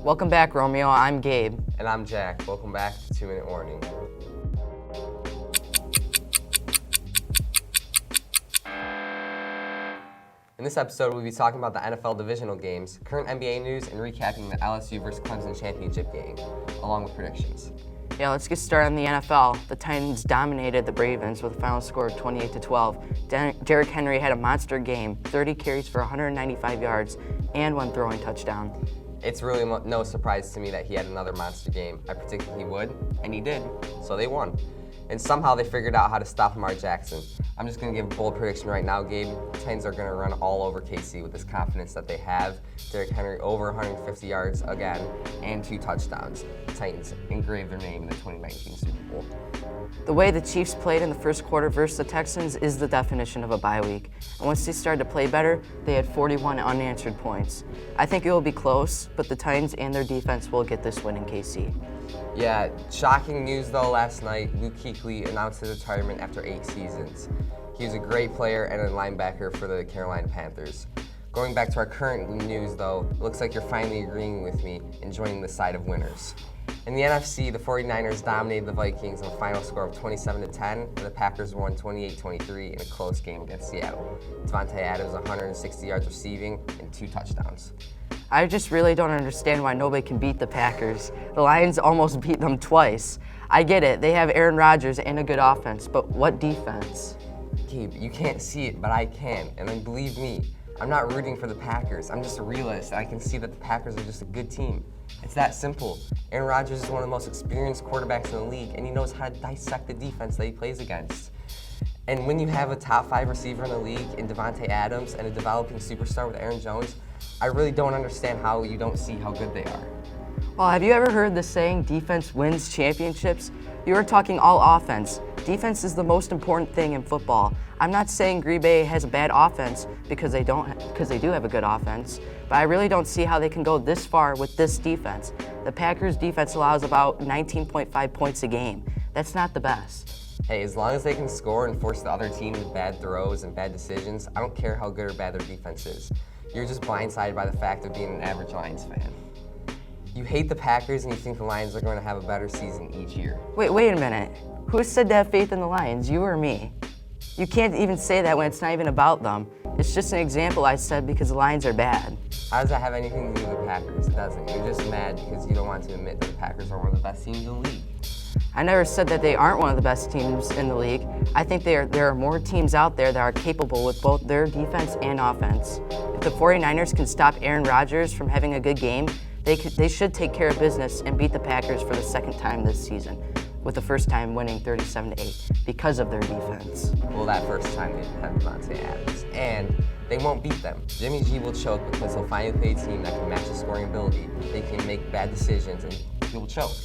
Welcome back, Romeo. I'm Gabe. And I'm Jack. Welcome back to 2 Minute Warning. In this episode, we'll be talking about the NFL divisional games, current NBA news, and recapping the LSU vs. Clemson championship game, along with predictions. Yeah, let's get started on the NFL. The Titans dominated the Ravens with a final score of 28-12. Derrick Henry had a monster game, 30 carries for 195 yards, and one throwing touchdown. It's really no surprise to me that he had another monster game. I predicted he would, and he did, so they won. And somehow they figured out how to stop Lamar Jackson. I'm just going to give a bold prediction right now, Gabe. The Titans are going to run all over KC with this confidence that they have. Derrick Henry over 150 yards again and 2 touchdowns. The Titans engraved their name in the 2019 Super Bowl. The way the Chiefs played in the first quarter versus the Texans is the definition of a bye week. And once they started to play better, they had 41 unanswered points. I think it will be close, but the Titans and their defense will get this win in KC. Yeah, shocking news though last night. Luke Kuechly announced his retirement after 8 seasons. He was a great player and a linebacker for the Carolina Panthers. Going back to our current news though, it looks like you're finally agreeing with me and joining the side of winners. In the NFC, the 49ers dominated the Vikings with a final score of 27-10, and the Packers won 28-23 in a close game against Seattle. Davante Adams 160 yards receiving and 2 touchdowns. I just really don't understand why nobody can beat the Packers. The Lions almost beat them twice. I get it, they have Aaron Rodgers and a good offense, but what defense? Gabe, you can't see it, but I can, and then believe me, I'm not rooting for the Packers. I'm just a realist, and I can see that the Packers are just a good team. It's that simple. Aaron Rodgers is one of the most experienced quarterbacks in the league, and he knows how to dissect the defense that he plays against. And when you have a top 5 receiver in the league in Davante Adams and a developing superstar with Aaron Jones, I really don't understand how you don't see how good they are. Well, have you ever heard the saying, defense wins championships? You are talking all offense. Defense is the most important thing in football. I'm not saying Green Bay has a bad offense because they do have a good offense, but I really don't see how they can go this far with this defense. The Packers defense allows about 19.5 points a game. That's not the best. Hey, as long as they can score and force the other team to bad throws and bad decisions, I don't care how good or bad their defense is. You're just blindsided by the fact of being an average Lions fan. You hate the Packers and you think the Lions are going to have a better season each year. Wait a minute. Who said to have faith in the Lions, you or me? You can't even say that when it's not even about them. It's just an example I said because the Lions are bad. How does that have anything to do with the Packers? It doesn't. You're just mad because you don't want to admit that the Packers are one of the best teams in the league. I never said that they aren't one of the best teams in the league. I think there are more teams out there that are capable with both their defense and offense. If the 49ers can stop Aaron Rodgers from having a good game, they should take care of business and beat the Packers for the second time this season, with the first time winning 37-8 because of their defense. Well, that first time they had Davante Adams, and they won't beat them. Jimmy G will choke because he'll finally play a team that can match his scoring ability. They can make bad decisions, and he will choke.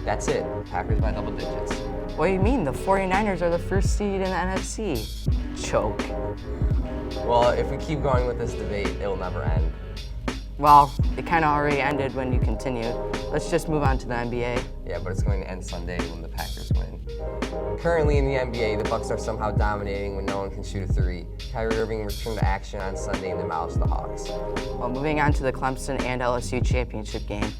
That's it. Packers by double digits. What do you mean? The 49ers are the first seed in the NFC. Choke. Well, if we keep going with this debate, it'll never end. Well, it kind of already ended when you continued. Let's just move on to the NBA. Yeah, but it's going to end Sunday when the Packers win. Currently in the NBA, the Bucks are somehow dominating when no one can shoot a 3. Kyrie Irving returned to action on Sunday and demolished the Hawks. Well, moving on to the Clemson and LSU championship game.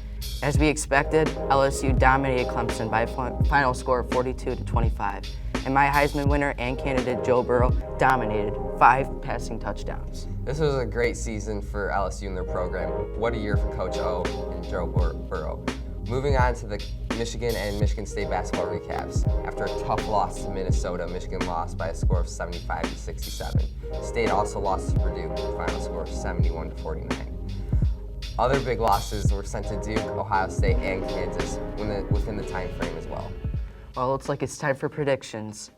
As we expected, LSU dominated Clemson by a final score of 42-25. And my Heisman winner and candidate Joe Burrow dominated 5 passing touchdowns. This was a great season for LSU and their program. What a year for Coach O and Joe Burrow. Moving on to the Michigan and Michigan State basketball recaps. After a tough loss to Minnesota, Michigan lost by a score of 75-67. State also lost to Purdue with a final score of 71-49. Other big losses were sent to Duke, Ohio State, and Kansas within the time frame as well. Well, it looks like it's time for predictions.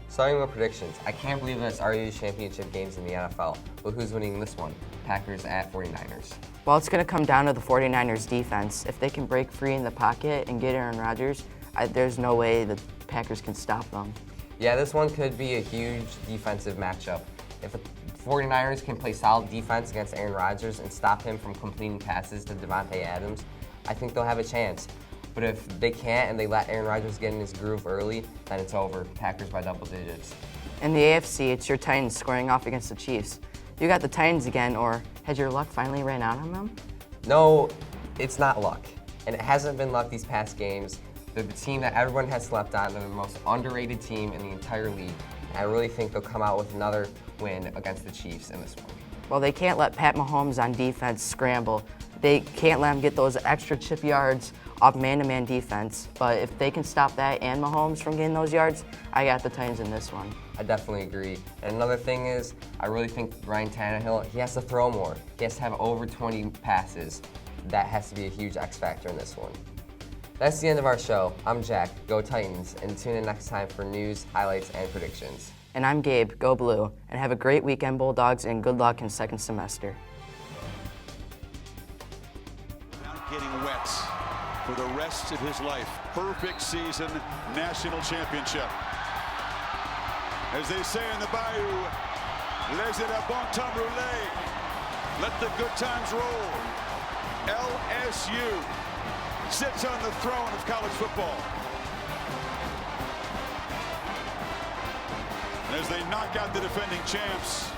Starting with predictions, I can't believe it's already the championship games in the NFL, but who's winning this one? Packers at 49ers. Well, it's going to come down to the 49ers defense. If they can break free in the pocket and get Aaron Rodgers, there's no way the Packers can stop them. Yeah, this one could be a huge defensive matchup. If the 49ers can play solid defense against Aaron Rodgers and stop him from completing passes to Davante Adams, I think they'll have a chance. But if they can't and they let Aaron Rodgers get in his groove early, then it's over. Packers by double digits. In the AFC, it's your Titans squaring off against the Chiefs. You got the Titans again, or has your luck finally ran out on them? No, it's not luck. And it hasn't been luck these past games. They're the team that everyone has slept on. They're the most underrated team in the entire league. And I really think they'll come out with another win against the Chiefs in this one. Well, they can't let Pat Mahomes on defense scramble. They can't let him get those extra chip yards off man-to-man defense. But if they can stop that and Mahomes from getting those yards, I got the Titans in this one. I definitely agree. And another thing is, I really think Ryan Tannehill, he has to throw more. He has to have over 20 passes. That has to be a huge X factor in this one. That's the end of our show. I'm Jack, go Titans, and tune in next time for news, highlights, and predictions. And I'm Gabe, go Blue, and have a great weekend, Bulldogs, and good luck in second semester. Not getting wet for the rest of his life. Perfect season, national championship. As they say in the Bayou, laissez la bon temps rouler. Let the good times roll. LSU sits on the throne of college football. And as they knock out the defending champs,